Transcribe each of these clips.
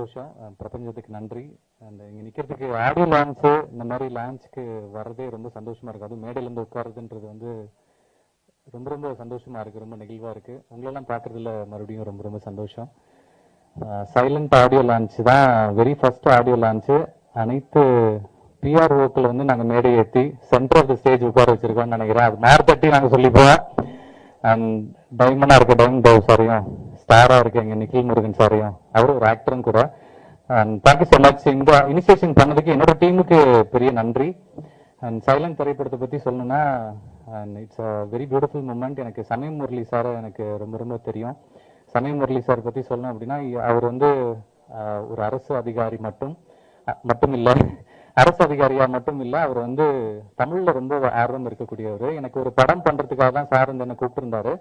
சந்தோஷம். பிரபஞ்சத்துக்கு நன்றி. அந்த இங்கே நிற்கிறதுக்கு ஆடியோ லான்ச்சு இந்த மாதிரி லான்ச்சுக்கு வர்றதே ரொம்ப சந்தோஷமாக இருக்குது. அதுவும் மேடையிலேருந்து உட்காருதுன்றது வந்து ரொம்ப ரொம்ப சந்தோஷமாக இருக்குது, ரொம்ப நெகிழ்வாக இருக்குது. உங்களெல்லாம் பார்க்குறதுல மறுபடியும் ரொம்ப ரொம்ப சந்தோஷம். சைலண்ட் ஆடியோ லான்ச்சு தான் வெரி ஃபர்ஸ்ட் ஆடியோ லான்ச்சு. அனைத்து பிஆர்ஓக்கள் வந்து நாங்கள் மேடை ஏற்றி சென்டர் ஆஃப் த ஸ்டேஜ் உட்கார வச்சிருக்கோம்னு நினைக்கிறேன். அது மேர் தட்டி நாங்கள் சொல்லிப்போம். அண்ட் டைமண்டாக இருக்க டைமண்ட் தேவ் சாரையும், ஸ்டாராக இருக்க எங்கள் நிக்கில் முருகன் சாரையும், அவரும் ஒரு ஆக்டரும் கூட. And thank you so much. இந்த இனிஷியேஷன் பண்ணதுக்கு என்னோட டீமுக்கு பெரிய நன்றி. அண்ட் சைலண்ட் திரைப்படத்தை பற்றி சொல்லணும்னா it's a very beautiful moment. எனக்கு சமயம் முரளி சாரை எனக்கு ரொம்ப ரொம்ப தெரியும். சமயம் முரளி சார் பற்றி சொல்லணும் அப்படின்னா, அவர் வந்து ஒரு அரசு அதிகாரி மட்டும் இல்லை, அரசு அதிகாரியா மட்டும் இல்லை, அவர் வந்து தமிழ்ல ரொம்ப ஆர்வம் இருக்கக்கூடியவர். எனக்கு ஒரு படம் பண்றதுக்காக தான் சார் வந்து என்ன கூப்பிட்டுருந்தாரு.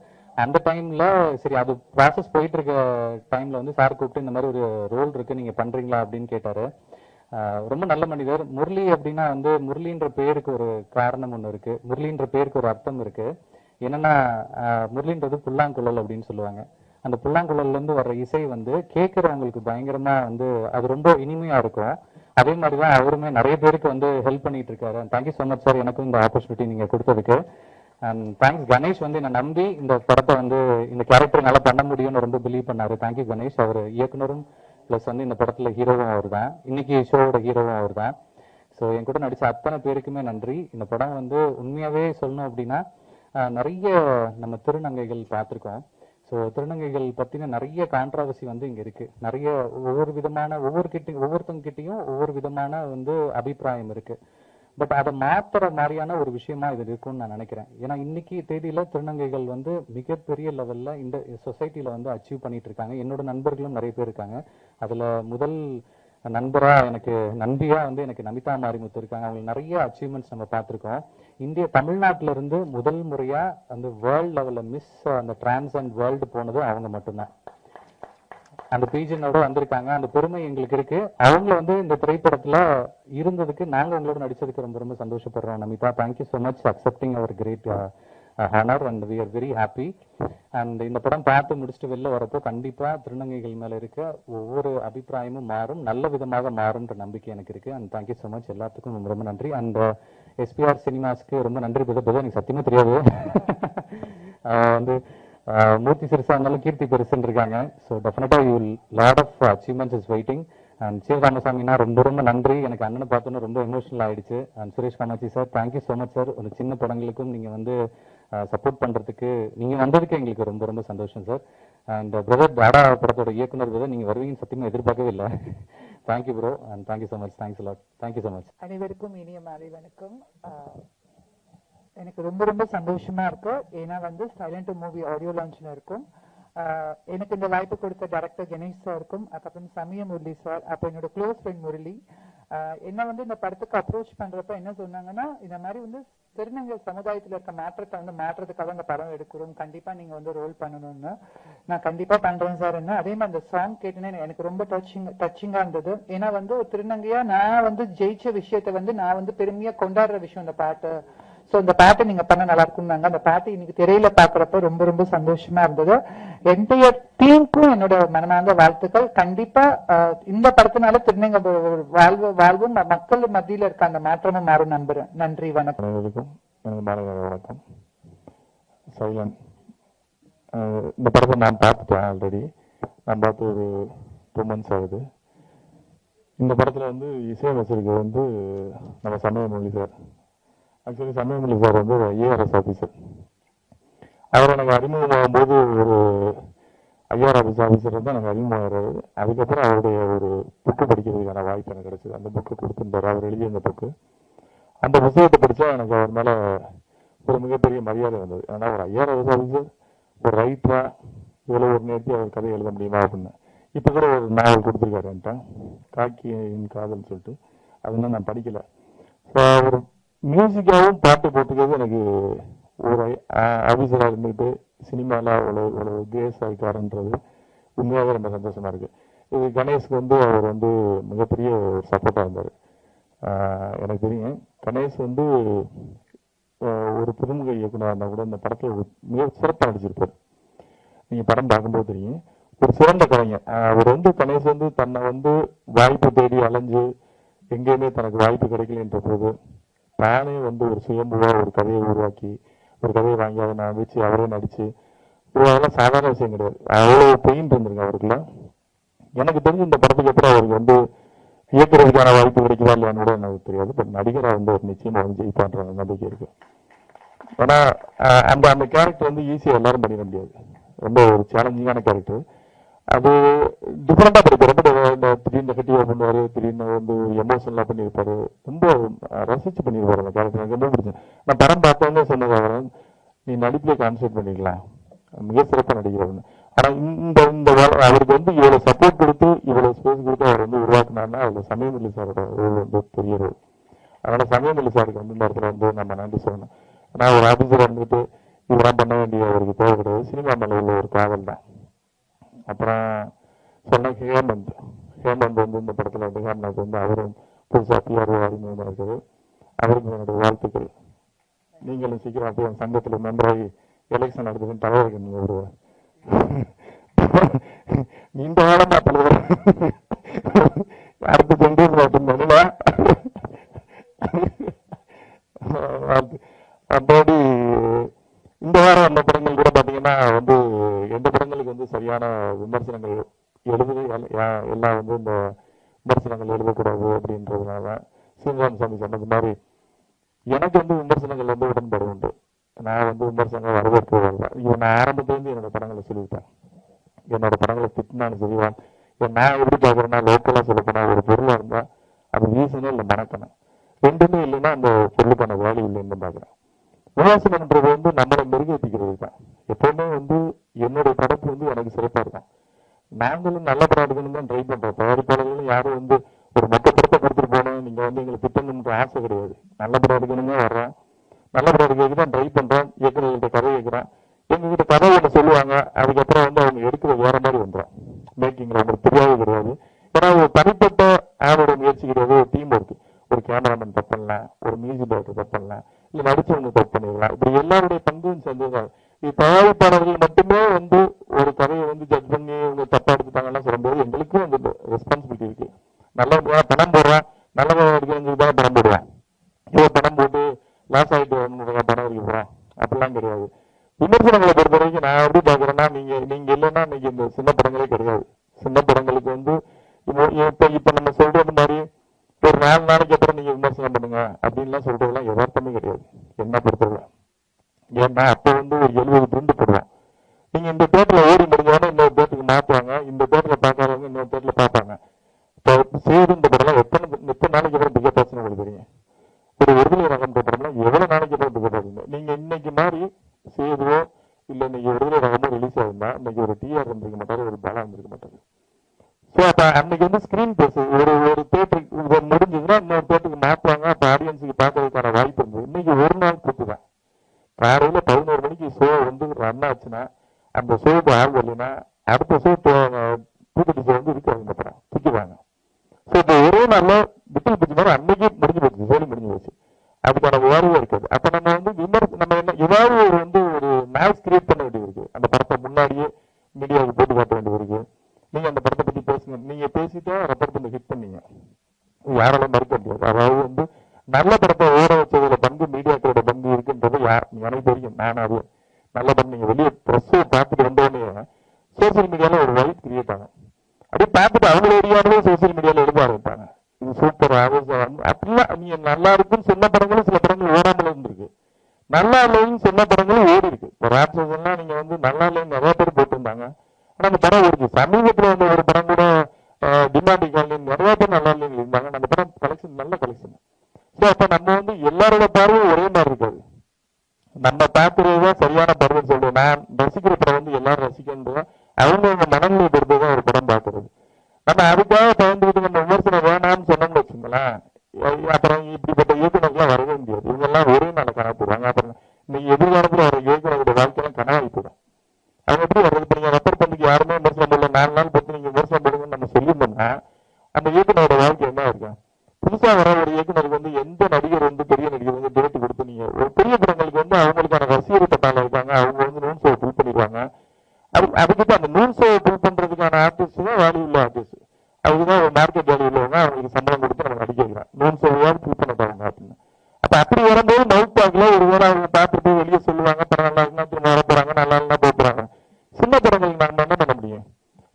அந்த டைம்ல சரி அது ப்ராசஸ் போயிட்டு இருக்க டைம்ல வந்து சார் கூப்பிட்டு இந்த மாதிரி ஒரு ரோல் இருக்கு, நீங்க பண்றீங்களா அப்படின்னு கேட்டாரு. ரொம்ப நல்ல மனிதர். முரளி அப்படின்னா வந்து முரளின்ற பேருக்கு ஒரு காரணம் ஒன்று இருக்கு, முரளின்ற பேருக்கு ஒரு அர்த்தம் இருக்கு. என்னன்னா முரளின்றது புல்லாங்குழல் அப்படின்னு சொல்லுவாங்க. அந்த புல்லாங்குழல்ல இருந்து வர்ற இசை வந்து கேட்கறவங்களுக்கு பயங்கரமா வந்து அது ரொம்ப இனிமையா இருக்கும். அதே மாதிரிதான் அவருமே நிறைய பேருக்கு வந்து ஹெல்ப் பண்ணிட்டு இருக்காரு. தேங்க்யூ ஸோ மச் சார், எனக்கும் இந்த ஆப்பர்ச்சுனிட்டி நீங்க கொடுத்ததுக்கு. அண்ட் தேங்க்ஸ் கணேஷ், வந்து என்னை நம்பி இந்த படத்தை வந்து இந்த கேரக்டர் நல்லா பண்ண முடியும்னு ரொம்ப பிலீவ் பண்ணாரு. தேங்க்யூ கணேஷ். அவர் இயக்குனரும் பிளஸ் வந்து இந்த படத்துல ஹீரோவும் அவர் தான், இன்னைக்கு ஷோவோட ஹீரோவும் அவர் தான். ஸோ என் கூட நடிச்ச அத்தனை பேருக்குமே நன்றி. இந்த படம் வந்து உண்மையாவே சொல்லணும் அப்படின்னா நிறைய நம்ம திருநங்கைகள் பார்த்துருக்கோம். ஸோ திருநங்கைகள் பற்றின நிறைய கான்ட்ராவர்சி வந்து இங்கே இருக்குது. நிறைய ஒவ்வொருத்தங்கிட்டையும் ஒவ்வொரு விதமான வந்து அபிப்பிராயம் இருக்குது. பட் அதை மாற்றுற மாதிரியான ஒரு விஷயமா இது இருக்கும்னு நான் நினைக்கிறேன். ஏன்னா இன்னைக்கு தேதியில் திருநங்கைகள் வந்து மிகப்பெரிய லெவலில் இந்த சொசைட்டியில் வந்து அச்சீவ் பண்ணிட்டு இருக்காங்க. என்னோட நண்பர்களும் நிறைய பேர் இருக்காங்க. அதில் முதல் நண்பியா வந்து எனக்கு நமிதா மாரிமுத்து இருக்காங்க. அவங்களுக்கு நிறைய அச்சீவ்மெண்ட்ஸ் நம்ம பார்த்துருக்கோம். தமிழ்நாட்டில இருந்து முதல் முறையா அந்த வேர்ல்ட் லெவல்ல மிஸ் அந்த டிரான்ஸ் அண்ட் வேர்ல்டு போனது அவங்க மட்டும்தான். அந்த பீஜனோட வந்திருக்காங்க. அந்த பெருமை எங்களுக்கு இருக்கு. அவங்க வந்து இந்த திரைப்படத்துல இருந்ததுக்கு நாங்க உங்களோட நடிச்சதுக்கு ரொம்ப ரொம்ப சந்தோஷப்படுறோம். Namitha, thank you so much accepting our great honour and we are very happy. And இந்த படம் பார்த்து முடிச்சுட்டு வெளில வரப்போ கண்டிப்பா திருநங்கைகள் மேல இருக்க ஒவ்வொரு அபிப்பிராயமும் மாறும், நல்ல விதமாக மாறும்ன்ற நம்பிக்கை எனக்கு இருக்கு. அண்ட் தேங்க்யூ ஸோ மச், எல்லாத்துக்கும் ரொம்ப ரொம்ப நன்றி. அண்ட் எஸ்பிஆர் சினிமாஸ்க்கு ரொம்ப நன்றி. பிரதர் எனக்கு சத்தியமா தெரியாது வந்து மூர்த்தி சிறுசா இருந்தாலும் கீர்த்தி பெருசுன்னு இருக்காங்க. ஸோ டெஃபினட்டா you lot of achievements is waiting. And சிவராமசாமினா ரொம்ப ரொம்ப நன்றி. எனக்கு அண்ணனை பார்த்தோன்னு ரொம்ப எமோஷனல் ஆயிடுச்சு. And Suresh Kamatchi sir, thank you so much sir. ஒரு சின்ன படங்களுக்கும் நீங்க வந்து சப்போர்ட் பண்றதுக்கு நீங்க வந்ததுக்கு எங்களுக்கு ரொம்ப ரொம்ப சந்தோஷம் சார். அண்ட் பிரதர் தாடா படத்தோட இயக்குனர் பிரதர், நீங்க வருவீங்கன்னு சத்தியமா எதிர்பார்க்கவே இல்லை. Thank you bro and thank you so much. Thanks lot. Thank you so much. அனைவருக்கும் இனிய மாலை வணக்கம். எனக்கு ரொம்ப ரொம்ப சந்தோஷமா இருக்கு. ஏன்னா வந்து சைலண்ட் மூவி ஆடியோ லான்ச்ல இருக்கும். எனக்கு இந்த வாய்ப்பு கொடுத்த டைரக்டர் கணேஷ் சாருக்கும், அப்புறம் சமய முரளி சார், அப்போ என்னோட க்ளோஸ் ஃப்ரெண்ட் முரளி என்ன வந்து இந்த படத்துக்கு அப்ரோச் பண்றப்ப என்ன சொன்னாங்கன்னா, இந்த மாதிரி வந்து திருநங்கை சமுதாயத்துல இருக்க மாற்றத்தை வந்து மாற்றத்துக்காக இந்த படம் எடுக்கிறோம், கண்டிப்பா நீங்க வந்து ரோல் பண்ணணும்னு. நான் கண்டிப்பா பண்றேன் சார். என்ன அதே மாதிரி அந்த சாங் கேட்டேன்னு எனக்கு ரொம்ப டச்சிங்கா இருந்தது. ஏன்னா வந்து ஒரு திருநங்கையா நான் வந்து ஜெயிச்ச விஷயத்த வந்து நான் வந்து பெருமையா கொண்டாடுற விஷயம் இந்த பாட்டு. ஸோ இந்த பாட்டை நீங்க பண்ண நல்லா இருக்கும்னாங்க. அந்த பாட்டை இன்னைக்கு திரையில பாக்குறப்ப ரொம்ப ரொம்ப சந்தோஷமா இருந்தது. என்டையர் டீமுக்கும் என்னோட மனமார்ந்த வாழ்த்துக்கள். கண்டிப்பா இந்த படத்தினால திருநங்கை வாழ்வும் மக்கள் மத்தியில இருக்க அந்த மாற்றமும் மாறும் நம்புறேன். நன்றி, வணக்கம். வணக்கம். சைலண்ட் இந்த படத்தை நான் பார்த்துட்டேன் ஆல்ரெடி. நான் பார்த்து ஒரு 2 months ஆகுது. இந்த படத்துல வந்து இசையமைச்சிருக்க வந்து நம்ம சமயமொழி சார். ஆக்சுவலி சமயமொழி சார் வந்து ஐஆர்எஸ் ஆஃபீஸர். அவர் எனக்கு அறிமுகமாகும் போது ஒரு ஐஆர்எஸ் ஆஃபீஸர் தான் எனக்கு அறிமுகமாகிறாரு. அதுக்கப்புறம் அவருடைய ஒரு புக்கு படிக்கிறதுக்கான வாய்ப்பு எனக்கு கிடைச்சது. அந்த புக்கு கொடுத்துருந்தார், அவர் எழுதிய அந்த புக்கு. அந்த புத்தகத்தை படித்தா எனக்கு அவர் மேலே ஒரு மிகப்பெரிய மரியாதை வந்தது. ஏன்னா ஒரு ஐஆர்எஸ் ஆஃபீஸர் ஒரு ரைட்டரா இவ்வளோ ஒரு நேர்த்தி அவர் கதை எழுத முடியுமா அப்படின்னு. இப்போ கூட ஒரு நாவல் கொடுத்துருக்காரு என்கிட்ட, காக்கியின் காதல்னு சொல்லிட்டு. அதெல்லாம் நான் படிக்கலை. ஸோ அவர் மியூசிக்காகவும் பாட்டு போட்டுக்கிறது எனக்கு ஒரு ஆஃபீஸராக இருந்துக்கிட்டு சினிமாவில் அவ்வளோ கேஸாக இருக்காருன்றது உண்மையாகவே ரொம்ப சந்தோஷமாக இருக்குது. இது கணேஷ்க்கு வந்து அவர் வந்து மிகப்பெரிய ஒரு சப்போர்ட்டாக இருந்தார். எனக்கு தெரியும் கணேஷ் வந்து ஒரு புதுமுக இயக்குனர் இருந்தால் கூட இந்த படத்தில் மிக சிறப்பாக நடிச்சிருப்பார். நீங்கள் படம் பார்க்கும்போது தெரியும். ஒரு சிறந்த கலைஞர். அவர் வந்து கணேஷ் வந்து தன்னை வந்து வாய்ப்பு தேடி அலைஞ்சு எங்கேயுமே தனக்கு வாய்ப்பு கிடைக்கலன்ற போது தானே வந்து ஒரு சுயம்புவா ஒரு கதையை உருவாக்கி ஒரு கதையை வாங்கி அதை நான் வச்சு அவரே நடிச்சு அதெல்லாம் சாதாரண விஷயம் கிடையாது. அவ்வளோ பெயின் இருந்திருங்க அவருக்குள்ள. எனக்கு தெரிஞ்சு இந்த படத்துக்கு அப்புறம் அவருக்கு வந்து இயக்குறதுக்கான வாய்ப்பு கிடைக்குதா இல்லையான்னு கூட எனக்கு தெரியாது. பட் நடிகராக வந்து ஒரு நிச்சயமா வந்து ஜெயிப்பான்ற நம்பிக்கை இருக்கு. ஏன்னா அந்த அந்த கேரக்டர் வந்து ஈஸியாக எல்லாரும் பண்ணிட முடியாது. ரொம்ப ஒரு சேலஞ்சிங்கான கேரக்டர். அது டிஃப்ரெண்டாக படிப்பார். ரொம்ப திடீர்னு நெகட்டிவாக பண்ணுவார், திடீர்னு வந்து எமோஷனலாக பண்ணியிருப்பாரு. ரொம்ப ரசிச்சு பண்ணியிருப்பாரு அந்த கேரக்டர். எனக்கு ரொம்ப பிடிச்சேன். நான் படம் பார்த்தோன்னே சொன்னது அவர் நீ நடிப்பிலே கான்சன்ட்ரேட் பண்ணிக்கலாம், மிக சிறப்பாக நடிக்கிறவங்க. ஆனால் இந்த இந்த அவருக்கு வந்து இவ்வளோ சப்போர்ட் கொடுத்து இவ்வளோ ஸ்பேஸ் கொடுத்து அவர் வந்து உருவாக்குனாருன்னா அதில் சமயமில்லி சாரோட ரோல் வந்து பெரிய ரோல். அதனால் சமயமில்லி சாருக்கு வந்து இந்த இடத்துல வந்து நம்ம நன்றி சொல்லணும். நான் ஒரு ஆஃபீஸராக இருந்துட்டு இதெல்லாம் பண்ண வேண்டிய அவருக்கு தேவை கிடையாது. சினிமா மேலே உள்ள ஒரு காதல் தான். அப்புறம் சொன்ன ஹேமந்த் வந்து இந்த படத்தில் வந்து ஹேமந்த் வந்து அவரும் புதுசாக பிஆர்ஓ அறிமுகமாக இருக்குது. அவருக்கு என்னுடைய வாழ்த்துக்கள். நீங்களும் சீக்கிரம் அப்படியே சங்கத்தில் மெம்பராகி எலெக்ஷன் நடத்துக்குன்னு தலைவருக்கு நீங்கள் ஒரு நீண்ட காலமாக தலைவர் அடுத்த ஜென்ரேஷன் அப்படின்னு அப்படி இந்த வாரம் அந்த படங்கள் கூட பார்த்தீங்கன்னா வந்து எந்த படங்களுக்கு வந்து சரியான விமர்சனங்கள் எழுதுவே எல்லாம் வந்து இந்த விமர்சனங்கள் எழுதக்கூடாது அப்படின்றதுனால சீனிவாசன் சாமி சொன்னது மாதிரி எனக்கு வந்து விமர்சனங்கள் வந்து உடன்பாடு உண்டு. நான் வந்து விமர்சனங்கள் வரவேற்பு வரல. இவன் நான் ஆரம்பத்துலேருந்து என்னோட படங்களை சொல்லியிருப்பேன். என்னோட படங்களை திட்டினாலும் சரிவான். நான் எப்படி பார்க்குறேன்னா லோக்கலாக சொல்லப்போனால் ஒரு பொருளாக இருந்தால் அது வீசணும் இல்லை மணக்கணும், ரெண்டுமே இல்லைன்னா அந்த பொருளுக்கான வேல்யூ இல்லைன்னு பார்க்குறேன். விமர்சனம்ன்றது வந்து நம்மளை மெருகேற்றிக்கிறது தான். எப்பவுமே வந்து என்னுடைய படத்து வந்து எனக்கு சிறப்பாக இருக்கும். நாங்களும் நல்ல படம் எடுக்கணும் தான் ட்ரை பண்ணுறோம். தயாரிப்பாளர்களும் யாரும் வந்து ஒரு மொத்த படத்தை கொடுத்துட்டு போனோம் நீங்கள் வந்து எங்களுக்கு திட்டணுன்ற ஆசை கிடையாது. நல்ல படம் எடுக்கணும் தான் வர்றோம், நல்ல படம் எடுக்கிறதுக்கு தான் ட்ரை பண்ணுறோம். இயக்குநர்கிட்ட கதை கேட்குறோம், எங்ககிட்ட கதை ஒன்று சொல்லுவாங்க. அதுக்கப்புறம் வந்து அவங்க எடுக்கிறது வேற மாதிரி வந்துடும். மேக்கிங்கில் அவங்களுக்கு தெரியாதே கிடையாது. ஏன்னா ஒரு தனிப்பட்ட ஆளோட முயற்சி கிடையாது, ஒரு டீம் ஒர்க். ஒரு கேமராமேன் தப்பு பண்ணலாம், ஒரு மியூசிக் டைரக்டர் தப்பு பண்ணலாம், இல்லை நடிச்சவங்க தப்பு பண்ணிடலாம். இப்படி எல்லாருடைய பங்கும் சேர்ந்துதான். இது தயாரிப்பாளர்கள் மட்டுமே வந்து ஒரு கதையை வந்து ஜட்ஜ் பண்ணி இவங்க தப்பா எடுத்துட்டாங்கலாம் சொல்லும்போது எங்களுக்கும் அந்த ரெஸ்பான்சிபிலிட்டி இருக்கு. நல்ல பணம் போடுறேன், நல்ல படம் எடுக்கிறவங்களுக்கு தான் பணம் போடுவேன். இவ்வளோ பணம் போட்டு லாஸ் ஆகிட்டு படம் எடுக்க போகிறேன் அப்படிலாம் கிடையாது. விமர்சனங்களை பொறுத்த வரைக்கும் நான் எப்படி பார்க்குறேன்னா நீங்க இல்லைன்னா இன்னைக்கு இந்த சின்ன படங்களே கிடையாது. சின்ன படங்களுக்கு வந்து இப்போ நம்ம சொல்றது மாதிரி ஒரு 4 நாளைக்கு அப்புறம் நீங்க விமர்சனம் பண்ணுங்க அப்படின்லாம் சொல்றதுலாம் யதார்த்தமே கிடையாது என்ன பொறுத்தவரை. ஏன்னா அப்போ வந்து ஒரு 70 பிரிண்ட் போடுவோம். நீங்க இந்த தேட்டரில் ஓடி முடிஞ்சோன்னா இன்னொரு தேட்டருக்கு மாற்றுவாங்க, இந்த தேட்டரில் பார்க்காதவங்க இன்னொரு தேட்டரில் பார்ப்பாங்க. இப்போ சேது இந்த படம்லாம் எத்தனை நாளைக்கு அப்புறம் பிக்கப் ஆச்சுன்னு உங்களுக்கு தெரியும். ஒரு விடுதலை ரகம்ன்ற படம்லாம் எவ்வளோ நாளைக்கு அப்புறம் பிக்கப் ஆகுங்க. நீங்க இன்னைக்கு மாதிரி சேதுவோ இல்லை இன்னைக்கு விடுதலை ரகமோ ரிலீஸ் ஆகுதுன்னா இன்னைக்கு ஒரு டிஆர் இருந்திருக்க மாட்டாரு, ஒரு பாலா இருந்திருக்க மாட்டாரு. ஸோ அப்போ அன்னைக்கு வந்து ஸ்க்ரீன் பேஸ் ஒரு தேட்டருக்கு முடிஞ்சதுன்னா இன்னொரு தேட்டருக்கு மாற்றுவாங்க. அப்போ ஆடியன்ஸுக்கு பார்க்கறதுக்கான வாய்ப்பு இருந்தது. இன்னைக்கு ஒரு நாள் கூட்டு தான். காலையில் 11 மணிக்கு ஷோ வந்து ரன் ஆச்சுன்னா அந்த ஷோக்கு ஆள் வரலைன்னா அடுத்த ஷோ 2:30 ஷோ வந்து இருக்காது. இந்த படம் தூக்கிடுவாங்க. ஸோ இப்போ ஒரே நாளில் விட்டு பிடிச்ச மாதிரி அன்னைக்கு முடிஞ்சு போச்சு, சோழி முடிஞ்சு போச்சு. அதுக்கான வேலையே இருக்காது. அப்போ நம்ம வந்து நம்ம என்ன ஏதாவது ஒரு மேட்ச் கிரியேட் பண்ண வேண்டியது இருக்கு. அந்த படத்தை முன்னாடியே மீடியாவுக்கு போட்டு காட்ட வேண்டியது இருக்கு. நீங்க அந்த படத்தை பத்தி பேசுங்க, நீங்க பேசிட்டா ரப்பர் பண்ணி ஹிட் பண்ணீங்க, யாராலும் மறுக்க முடியாது. அதாவது வந்து நல்ல படத்தை ஓட வச்சதுல பங்கு மீடியாக்களோட பங்கு இருக்குன்றது எனக்கு தெரியும். நான் அது நல்ல படம் நீங்க வெளியே ப்ரெஸ்ஸை பார்த்துட்டு வந்தோடனே சோசியல் மீடியால ஒரு வைப் கிரியேட் ஆகும். அப்படியே பார்த்துட்டு அவங்க ஏரியாவே சோசியல் மீடியால எழுத ஆரம்பிப்பாங்க, இது சூப்பர் அப்படிலாம். நீங்க நல்லா இருக்குன்னு சொன்ன படங்களும் சில படங்கள் ஓடாமல் இருந்திருக்கு, நல்லா இல்லைன்னு சொன்ன படங்களும் ஓடி இருக்கு. இப்போ ராட்சசன்லாம் நீங்க வந்து நல்லா இல்லைன்னு நிறைய பேர் போட்டிருந்தாங்க, ஆனா அந்த படம் ஓடிச்சு. சமீபத்தில் வந்து ஒரு படம் கூட டிமாண்டி காலின் நிறைய பேர் நல்லா இல்லைன்னு இருந்தாங்க. அந்த படம் கலெக்ஷன் நல்ல கலெக்ஷன். ஸோ அப்போ நம்ம வந்து எல்லாரோட பார்வையும் ஒரே மாதிரி இருக்காது. நம்ம பார்க்கறதுதான் சரியான படம்னு சொல்றேன். நான் ரசிக்கிற படம் வந்து எல்லாரும் ரசிக்கணும், அவங்க மனநிலை பொறுத்துதான் ஒரு படம் பார்க்கறது. நம்ம அதுக்காக பயந்துக்கிட்டு நம்ம விமர்சனம் வேணாம்னு சொன்னோம்னு வச்சுங்களேன், அப்புறம் இப்படிப்பட்ட இயக்குநர்கள்லாம் வரவே முடியாது. இவங்கெல்லாம் ஒரே நாளை கனவு போடுவாங்க. அப்புறம் இன்னைக்கு எதிர்காலத்தில் வர இயக்குநருடைய வாழ்க்கையெல்லாம் கனவாகி போடும். அவங்க எப்படி வர்றது? இப்போ நீங்கள் ரப்பர் பந்துக்கு யாருமே விமர்சனம் பண்ணல, 4 நாள் பற்றி நீங்கள் விமர்சனம் பண்ணுங்கன்னு நம்ம சொல்லியிருந்தோம்னா அந்த இயக்குநரோட வாழ்க்கை என்ன இருக்கும்? புதுசாக வர ஒரு இயக்குநருக்கு வந்து எந்த நடிகர் வந்து பெரிய நடிகர் வந்து டேட்டு கொடுத்து நீங்கள் ஒரு பெரிய படங்களுக்கு வந்து அவங்களுக்கான ரசிகர் பட்டாளம் இருக்காங்க, அவங்க வந்து நோன் ஷோ ஃபில் பண்ணிடுவாங்க. அதுக்கிட்ட அந்த நியூஸை ப்ரூவ் பண்றதுக்கான ஆர்டிஸ்ட் தான் வேல்யூ உள்ள ஆர்டிஸ்ட். அதுக்குதான் ஒரு மார்க்கெட் வேல்யூ உள்ளவங்க அவங்களுக்கு சம்பளம் கொடுத்து நம்ம நடிக்க வைக்கிறோம். நியூஸ் சொல்லுவாங்க ப்ரூவ் பண்ண அப்படின்னு. அப்ப அப்படி வரும்போது மவுத் டாக்ல ஒரு வேளை அவங்க பார்த்துட்டு வெளியே சொல்லுவாங்க படம் நல்லா இருக்குன்னா திரும்ப வர போறாங்க, நல்லா இல்லைன்னா போக போறாங்க. சின்ன படங்களுக்கு நம்ம என்ன பண்ண முடியும்?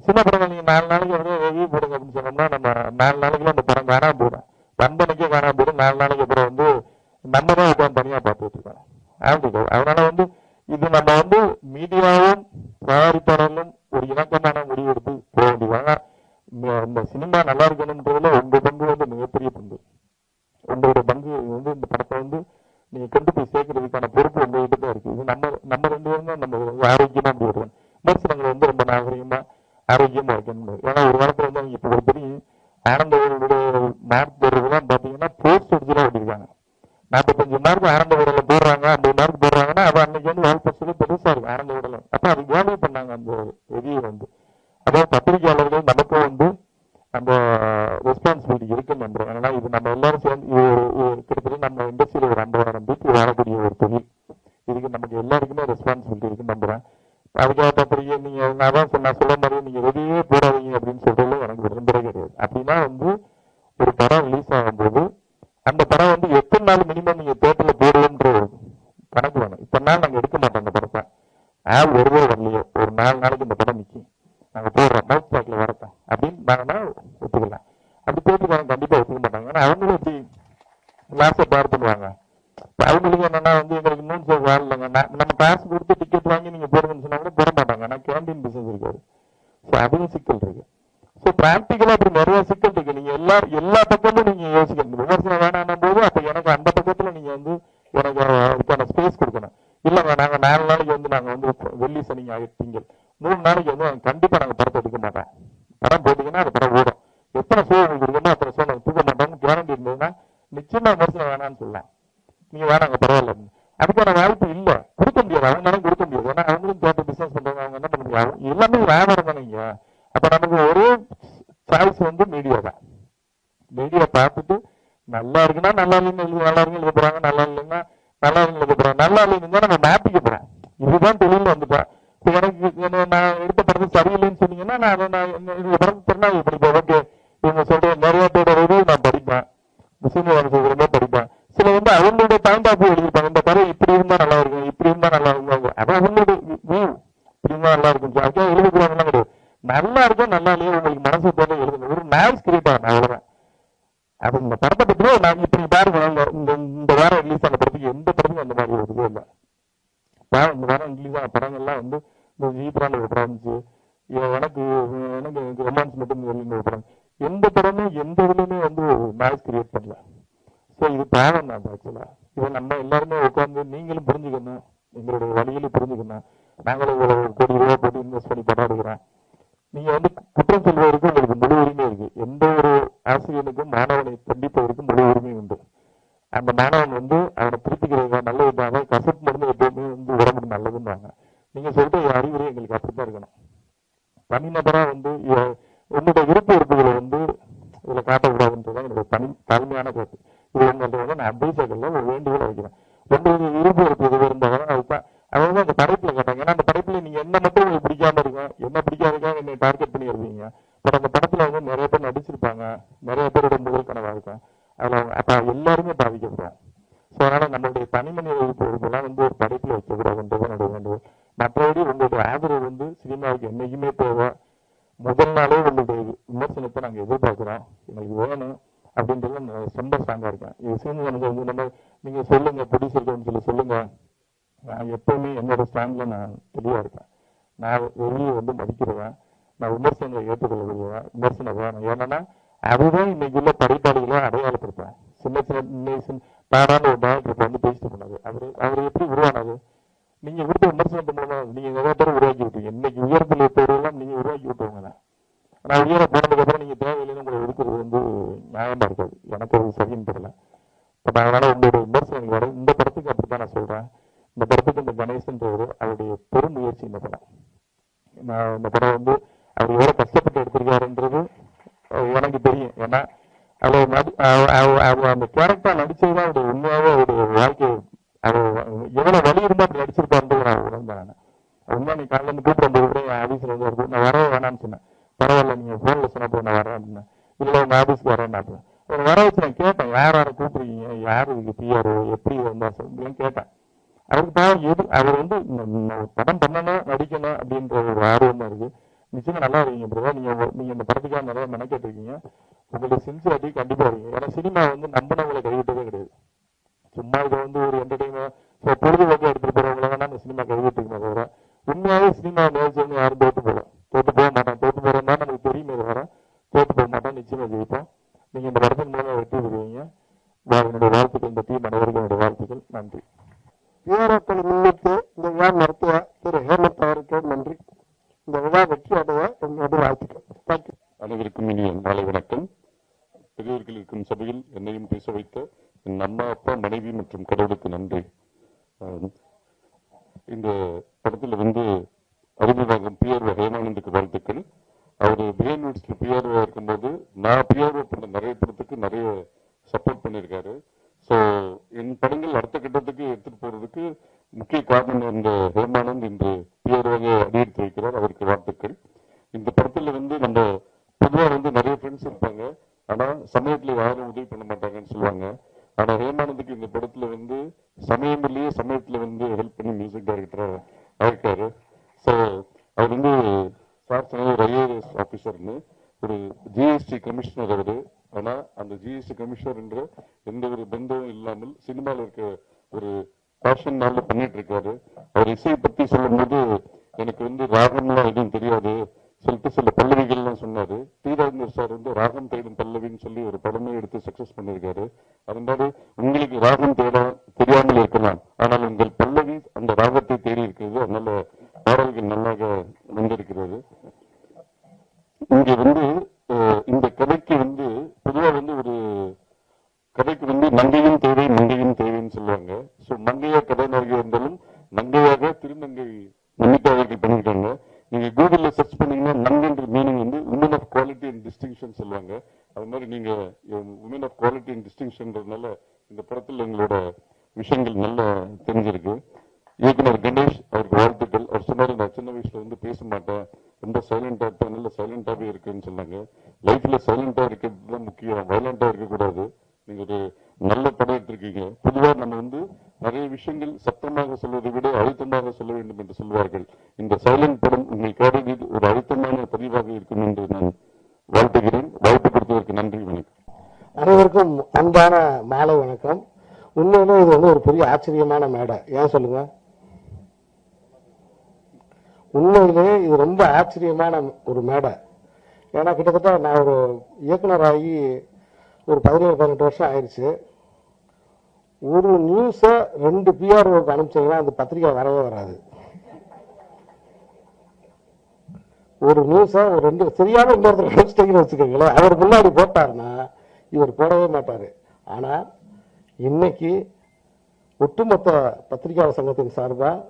சின்ன படங்கள் நீங்க 4 நாளைக்கு வந்து ரிவ்யூ போடுங்க அப்படின்னு சொன்னோம்னா நம்ம 4 நாளைக்குள்ள அந்த படம் காணாம போயிடும். வந்தனைக்கே காணாம போயிடும். 4 நாளைக்கு அப்புறம் வந்து நம்ம தான் உட்காந்து தனியா பார்த்துட்டு இருக்கோம். அதனால வந்து இது நம்ம வந்து மீடியாவும் தயாரிப்பாளர்களும் ஒரு இணக்கமான முடிவு எடுத்து போக வேண்டியது. இந்த சினிமா நல்லா இருக்கணும்ன்றதுல உங்க பங்கு வந்து மிகப்பெரிய பங்கு. உங்களோட பங்கு வந்து இந்த படத்தை வந்து நீங்க கொண்டு போய் சேர்க்கறதுக்கான பொறுப்பு உங்ககிட்ட தான் இருக்கு. இது நம்ம 2 பேரும் தான் நம்ம ஆரோக்கியமா அப்படி வருவோம். விமர்சனங்களை வந்து ரொம்ப நாகரிகமா ஆரோக்கியமா வைக்கணும். ஏன்னா ஒரு காலத்துல வந்து அவங்க இப்போ தெரியும் ஆனந்தவர்களுடைய மார்க் போடுறதுலாம் பாத்தீங்கன்னா போஸ்ட் அடிச்சுலாம் ஓட்டிருக்காங்க. 45 மார்க் ஆனந்த விடல போடுறாங்க, 50 மார்க் போடுறாங்கன்னா அது அன்னைக்கு வந்து வால்பஸ்ல பெருசா இருக்கும் ஆனந்த விடல. அப்ப அது வேல்யூ பண்ணாங்க அந்த விதியை வந்து. அதாவது பத்திரிகையாளர்கள் நமக்கும் வந்து அந்த ரெஸ்பான்சிபிலிட்டி இருக்குன்னு நம்புறேன். ஏன்னா இது நம்ம எல்லாரும் சேர்ந்து கிட்டத்தட்ட நம்ம இண்டஸ்ட்ரியில ஒரு 50,000 பேருக்கு வாழக்கூடிய ஒரு தொழில். இதுக்கு நமக்கு எல்லாருக்குமே ரெஸ்பான்சிபிலிட்டி இருக்குன்னு நம்புறேன். அதுக்காக பத்திரிகை நீங்க நான் சொல்ல மாதிரி நீங்க வெளியே போடாதீங்க அப்படின்னு சொல்றதுல எனக்கு விரும்பவே கிடையாது. அப்படின்னா வந்து ஒரு படம் ரிலீஸ் ஆகும்போது அந்த படம் வந்து எத்தனை நாள் மினிமம் நீங்க தேட்டர்ல போடுவோன்ற கணக்கு வேணும். இத்தனை நாள் நாங்க எடுக்க மாட்டோம் அந்த படத்தை. ஆள் வருவோ வரலையோ ஒரு 4 நாளைக்கு இந்த படம் நிற்கும், நாங்க போடுறோம் மவுத் டாக்ல வரட்டோம் அப்படின்னு நாங்கன்னா ஒத்துக்கலாம். அப்படி போட்டுருக்காங்க கண்டிப்பா ஒத்துக்க மாட்டாங்க. ஏன்னா அவங்களும் எப்படி லாஸ்ட பேர் பண்ணுவாங்க. அவங்களுக்கு என்னன்னா வந்து எங்களுக்கு இன்னும் வரலங்க, நம்ம காசு கொடுத்து டிக்கெட் வாங்கி நீங்க போடுங்கன்னு சொன்னா கூட போட மாட்டாங்க. ஏன்னா கேண்டீன் பிசினஸ் இருக்காது. ஸோ அதுவும் சிக்கல் இருக்கு. ஸோ பிராக்டிக்கலா அப்படி நிறைய சிக்கல் இருக்கு. நீங்க எல்லா பக்கமும் நீங்க யோசிக்கணும். விமர்சனம் வேணாம் போது அப்ப எனக்கு அந்த பக்கத்துல நீங்க வந்து எனக்கு அதுக்கான ஸ்பேஸ் கொடுக்கணும். இல்லைங்க நாங்க 4 நாளைக்கு வந்து நாங்க வந்து வெள்ளி சனி திங்கள் 3 நாளைக்கு வந்து கண்டிப்பா நாங்க படத்தை எடுக்க மாட்டோம். படம் போட்டீங்கன்னா அந்த படம் ஓடும். எத்தனை ஷோ உங்களுக்கு இருக்கணும் அத்தனை ஷோ நாங்க தூக்க மாட்டோம்னு கேரண்டி இருந்ததுன்னா நிச்சயமா விமர்சனம் வேணாம்னு சொல்லலாம். நீங்க வேணாங்க பரவாயில்ல, அதுக்கான வாய்ப்பு இல்ல, கொடுக்க முடியாது. அவங்களாலும் கொடுக்க முடியாது. ஏன்னா அவங்களும் தேட்டர் பிசினஸ் பண்றவங்க அவங்க என்ன பண்ண முடியாது. எல்லாமே வியாபாரம் தானீங்க. அப்ப நமக்கு ஒரே சாய்ஸ் வந்து மீடியா தான். மீடியா பார்த்துட்டு நல்லா இருக்குன்னா நல்லா இல்லைன்னு நல்லா இருக்குன்னு எழுத போறாங்க, நல்லா இல்லைன்னா நல்லா இல்லைன்னு எழுத போறாங்க. நல்லா இல்லைன்னு நம்ம மாத்திக்க போறேன். இதுதான் தொழில் வந்துட்டேன். எனக்கு நான் எடுத்த படத்தை சரியில்லைன்னு சொன்னீங்கன்னா நான் இந்த படத்தை திறனாக படிப்பேன். ஓகே இவங்க சொல்ற நிறைய பேரோட ரிவ்யூ நான் படிப்பேன், முஸ்லீம் சொல்றதே படிப்பேன். சில வந்து அவங்களுடைய பாயிண்ட் ஆஃப் வியூ எழுதிருப்பாங்க. இந்த படம் இப்படி இருந்தா நல்லா இருக்கும், இப்படி இருந்தா நல்லா இருக்கும், அதான் அவங்களுடைய வியூ இப்படி இருந்தா நல்லா இருக்கும். அதுக்காக எழுதிக்கிறாங்கன்னா கிடையாது. நல்லா இருக்கும் நல்லா இல்லையா உங்களுக்கு மனசு தோண எழுதுங்க. ஒரு நாய்ஸ் கிரியேட் ஆகும் அவ்வளவுதான். அது இந்த படத்தை பற்றியே நான் இப்படி பாருங்க. இந்த வாரம் ரிலீஸ் ஆன படத்துக்கு எந்த படத்துக்கும் அந்த மாதிரி ஒரு இதுவே இல்லை. இந்த வாரம் ரிலீஸ் ஆன படங்கள்லாம் வந்து இந்த ஜீப்ரான ஒரு படம் இருந்துச்சு, எனக்கு ரொமான்ஸ் மட்டும் ஒரு படம். எந்த படமும் எந்த இதுலையுமே வந்து நாய்ஸ் கிரியேட் பண்ணல. ஸோ இது பாவம் தான் ஆக்சுவலா. இதை நம்ம எல்லாருமே உட்காந்து நீங்களும் புரிஞ்சுக்கணும், எங்களுடைய வழியிலும் புரிஞ்சுக்கணும். நாங்களும் இவ்வளவு கோடி ரூபாய் போட்டு இன்வெஸ்ட் பண்ணி படம் எடுக்கிறேன். நீங்க வந்து குற்றம் சொல்வதற்கு உங்களுக்கு முழு உரிமை இருக்கு. எந்த ஒரு ஆசிரியனுக்கும் மாணவனை கண்டிப்பதற்கு முழு உரிமை உண்டு. அந்த மாணவன் வந்து அவனை திருப்பிக்கிறதா நல்லதுதான். கசப்பு மருந்து எப்பவுமே வந்து உடம்புக்கு நல்லதுன்னாங்க. நீங்க சொல்ற அறிவுரை எங்களுக்கு அப்படித்தான் இருக்கணும். தனிநபரா வந்து உங்களுடைய விருப்ப உறுப்புகளை வந்து இதுல காட்டக்கூடாதுன்றதான் என்னுடைய தலைமையான கருத்து. இது உங்கள்ட்ட வந்து நான் அட்வைஸாக்கல ஒரு வேண்டுகோளை வைக்கிறேன். உங்களுக்கு விருப்ப உறுப்பு எது இருந்தாலும் அதுதான் அவங்க அந்த படைப்புல கேட்டாங்க. ஏன்னா அந்த படைப்புல நீங்க என்ன மட்டும் உங்களுக்கு பிடிக்காம இருக்கும், என்ன பிடிக்காதுக்காக என்னை டார்கெட் பண்ணி இருப்பீங்க. பட் அந்த படத்துல வந்து நிறைய பேர் நடிச்சிருப்பாங்க, நிறைய பேரோட முதல் கனவா இருக்கும். அதுல அவங்க அப்ப எல்லாருமே பாதிக்கப்படுறாங்க. ஸோ அதனால நம்மளுடைய தனிமனித உறுப்புலாம் வந்து ஒரு படைப்புல வைக்கக்கூடாதுன்றது என்னுடைய வேண்டுகோள். மற்றபடி உங்களுடைய ஆதரவு வந்து சினிமாவுக்கு என்னைக்குமே தேவை. முதல் நாளே உங்களுடைய விமர்சனத்தை நாங்க எதிர்பார்க்கிறோம், எங்களுக்கு வேணும் அப்படின்றது ரொம்ப ஸ்ட்ராங்கா இருக்கேன். இது சீனியர் வந்து நம்ம நீங்க சொல்லுங்க ப்ரொடியூசருக்கு சொல்லுங்க. நான் எப்பவுமே என்னோட ஸ்டாண்ட்ல நான் தெளிவா இருக்கேன். நான் வெளியே வந்து மதிக்கிறவன், நான் விமர்சனங்களை ஏற்றுக்கொள்ளக்கூடியவன், விமர்சனம் வேணும். ஏன்னா அதுதான் இன்னைக்கு உள்ள படைப்பாளிகளை அடையாளப்படுத்துவேன். சின்ன பாடான ஒரு டேரக்டருக்கு வந்து பேசிட்டு போனாரு. அவர் எப்படி உருவானாரு? நீங்க கொடுத்த விமர்சனத்து மூலமா நீங்க நிறைய பேரை உருவாக்கி விட்டீங்க. இன்னைக்கு உயரத்தில் இருப்பவரெல்லாம் நீங்க உருவாக்கி விட்டவங்க தான். நான் உயர போனதுக்கு அப்புறம் நீங்க தேவையில்லைன்னு உங்களை எடுக்கிறது வந்து நியாயமா இருக்காது. எனக்கு அது சரின்னு தெரியல. பட் அதனால உங்களுடைய விமர்சனங்கள் வர இந்த படத்துக்கு அப்படித்தான் நான் சொல்றேன். இந்த படத்துக்கு இந்த கணேசன்றவர் அவருடைய பெரும் முயற்சி. இந்த படம் இந்த படம் வந்து அவர் எவ்வளவு கஷ்டப்பட்டு எடுத்திருக்காருன்றது எனக்கு தெரியும். ஏன்னா அவர் அந்த கேரக்டர் நடிச்சதுதான் அவருடைய உண்மையாவே அவருடைய வாழ்க்கை எவ்வளவு வழி இருந்தா அப்படி நடிச்சிருப்பாருன்றது நான் உணர்ந்தேன். உண்மை நீ காலையில் இருந்து கூப்பிட்டு கூட என் ஆஃபீஸில் வந்து வருது, நான் வரவே வேணாம்னு சொன்னேன். பரவாயில்ல நீங்கள் ஃபோனில் சொன்னப்போ நான் வரேன் அப்படின்னேன். இல்லை உங்கள் ஆஃபீஸ்க்கு வரேன் அப்படின்னு ஒரு வர வச்சு நான் கேட்டேன், யார் யாரை கூப்பிடுறீங்க, யார் இதுக்கு பிஆர்ஓ, எப்படி வந்தால் சொல்லுன்னு கேட்டேன். அவருக்கு தான் அவர் வந்து படம் பண்ணணும் நடிக்கணும் அப்படின்ற ஒரு ஆர்வமாக இருக்கு. நிச்சயமா நல்லா இருக்கீங்க பிரதா. நீங்க இந்த படத்துக்காக நிறைய மெனக்கேட்டிருக்கீங்க. உங்களுடைய சின்சியாரிட்டி கண்டிப்பா இருக்கு. ஏன்னா சினிமா வந்து நம்பினவங்களை கைவிட்டதே கிடையாது. சும்மா இதை வந்து ஒரு என்டர்டைன்மெண்ட் பொழுதுபோக்கு எடுத்துட்டு போறவங்கள வேணா அந்த சினிமா கைவிட்டுருக்குமே தவிர உண்மையாவே சினிமா நேர்ச்சி யாரும் தோத்து போக மாட்டான். தோத்து போறோம்னா நமக்கு தெரியுமே தவிர தோத்து போக மாட்டான். நிச்சயமா ஜெயிப்போம். நீங்க இந்த படத்தின் மூலம் வெற்றி பெறுவீங்க. என்னுடைய வாழ்த்துக்கள், இந்த டீம் அனைவருக்கும் என்னுடைய வாழ்த்துக்கள். நன்றி. வீரர்களை முன்னிட்டு இந்த விழா நடத்திய திரு ஹேமந்த் அவருக்கு நன்றி. இந்த விழா வெற்றி அடைய என்னுடைய வாழ்த்துக்கள். அனைவருக்கும் இனிய மாலை வணக்கம். பெரியவர்கள் இருக்கும் சபையில் என்னையும் பேச வைத்த என் அம்மா, அப்பா, மனைவி மற்றும் கடவுளுக்கு நன்றி. இந்த படத்துல வந்து அறிமுகமாகும் பிஆர்ஓ ஹேமானந்துக்கு வாழ்த்துக்கள். அவர் பிஹைண்ட் நோட்ஸ்ல பிஆர்ஓ இருக்கும்போது நான் பிஆர்ஓ பண்ண நிறைய படத்துக்கு நிறைய சப்போர்ட் பண்ணியிருக்காரு. ஸோ என் படங்கள் அடுத்த கட்டத்துக்கு எடுத்துட்டு போறதுக்கு முக்கிய காரணம் இந்த ஹேமானந்த் இன்று பிஆர்ஓவாக அடியெடுத்து வைக்கிறார். அவருக்கு வாழ்த்துக்கள். இந்த படத்துல வந்து நம்ம பொதுவாக வந்து நிறைய ஃப்ரெண்ட்ஸ் இருப்பாங்க, ஆனா சமயத்துல யாரும் உதவி பண்ண மாட்டாங்கன்னு சொல்லுவாங்க. ஆனா ஹேமானந்துக்கு இந்த படத்துல வந்து சமயத்திலேயே சமயத்துல வந்து ஹெல்ப் பண்ணி மியூசிக் டைரக்டரா ஆயிருக்காரு. ஸோ அவர் வந்து ஒரு ஐஏஎஸ் ஆஃபீஸர்னு ஒரு ஜிஎஸ்டி கமிஷனர் அவரு. ஆனா அந்த ஜிஎஸ்டி கமிஷனர் என்ற எந்த ஒரு பந்தமும் இல்லாமல் சினிமாவில் இருக்க ஒரு பேஷன்னால பண்ணிட்டு இருக்காரு. அவர் இசையை பத்தி சொல்லும் போது எனக்கு வந்து ராகம்லாம் எதுவும் தெரியாது சொல்லிட்டு சில பல்லவிகள்லாம் சொன்னாரு. தீராஜர் சார் வந்து ராகம் தேடும் பல்லவின்னு சொல்லி ஒரு படமே எடுத்து சக்சஸ் பண்ணியிருக்காரு. அதனால உங்களுக்கு ராகம் தெரியாமல் இருக்கலாம், ஆனால் உங்கள் பல்லவி அந்த ராகத்தை தேடி இருக்கிறது. அதனால பாடல்கள் நல்லாக வந்திருக்கிறது. இங்க வந்து இந்த கதைக்கு வந்து பொதுவாக வந்து ஒரு கதைக்கு வந்து நங்கையும் தேவை மங்கையும் தேவைன்னு சொல்லுவாங்க. ஸோ மங்கையா கதாநாயகி இருந்தாலும் நங்கையாக திருநங்கை நமிதா அவர்கள் பண்ணியிருக்காங்க. நீங்க கூகுள்ல சர்ச் பண்ணீங்கன்னா நங்கன்ற மீனிங் வந்து woman of quality and distinction சொல்லுவாங்க. அது மாதிரி நீங்க உமன் ஆஃப் குவாலிட்டி அண்ட் டிஸ்டிங்ஷன்றதுனால இந்த படத்தில் எங்களோட விஷயங்கள் நல்லா தெரிஞ்சிருக்கு. இயக்குனர் கணேஷ் அவருக்கு வாழ்த்துக்கள். அவர் சொன்னாரு நான் சின்ன வயசுல வந்து பேச மாட்டேன், ரொம்ப சைலண்டா இருப்பேன், நல்ல சைலண்டாவே இருக்குன்னு சொன்னாங்க. லைஃப்ல சைலண்டா இருக்கிறது தான் முக்கியம், வயலண்டா இருக்கக்கூடாது. நீங்க ஒரு நல்ல படம் எடுத்திருக்கீங்க. பொதுவாக நம்ம வந்து நிறைய விஷயங்கள் சத்தமாக சொல்வதை விட அழுத்தமாக சொல்ல வேண்டும் என்று சொல்வார்கள். இந்த சைலண்ட் படம் உங்கள் காரியத்தில் ஒரு அழுத்தமான பதிவாக இருக்கும் என்று நான் வாழ்த்துகிறேன். வாய்ப்பு கொடுத்ததற்கு நன்றி. வணக்கம். அனைவருக்கும் அன்பான மாலை வணக்கம். உண்மையிலே இது வந்து ஒரு பெரிய ஆச்சரியமான மேடை. ஏன் சொல்லுங்க? உண்மையிலே இது ரொம்ப ஆச்சரியமான ஒரு மேடை. ஏன்னா கிட்டத்தட்ட நான் ஒரு இயக்குனராகி ஒரு 17-18 வருஷம் ஆயிடுச்சு. ஒரு நியூஸை 2 பிஆர்ஓக்கு அனுப்பிச்சிங்கன்னா அந்த பத்திரிகை வரவே வராது. ஒரு நியூஸை ஒரு 2 சரியான இன்னொருத்தர் அனுப்பிச்சிட்டீங்கன்னு வச்சுக்கோங்களேன், அவர் முன்னாடி போட்டாருன்னா இவர் போடவே மாட்டார். ஆனால் இன்னைக்கு ஒட்டுமொத்த பத்திரிகையாளர் சங்கத்தின் சார்பாக